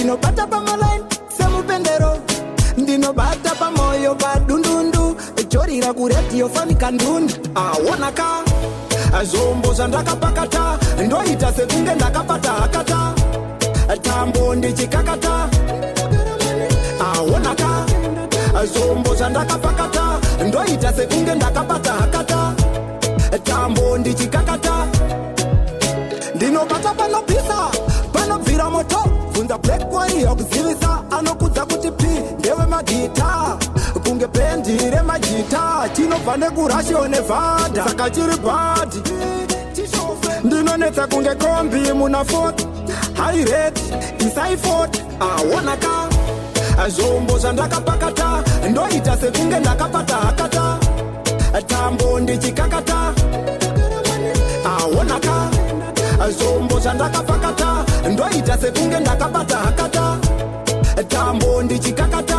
ndinobata pamalaini semupendero, ndinobata pamoyo padundundu, chorira kuredio fanika ndundu. Awonaka zvombo zvandakapakata, ndoita sekunge ndakapata hakata, tambo ndichikakata. Awonaka zvombo zvandakapakata, ndoita sekunge ndakapata hakata, tambo ndichikakata. Ndinobata panopisa, panobvira moto, bvunza Black Warrior kuzivisa, anokudza kuti P ndewe magita, kunge bendi remagita, chinobva nekurashiwo nevhadha, saka chiri bhadhi. Ndinonetsa kunge kombi muna 40, high rate isai 40. Awonaka zvombo zvandakapakata, ndoita sekunge ndakapata hakata, tambo ndichikakata. Awonaka zvombo zvandakapakata, ndoita sekunge ndakapata hakata, tambo ndichikakata.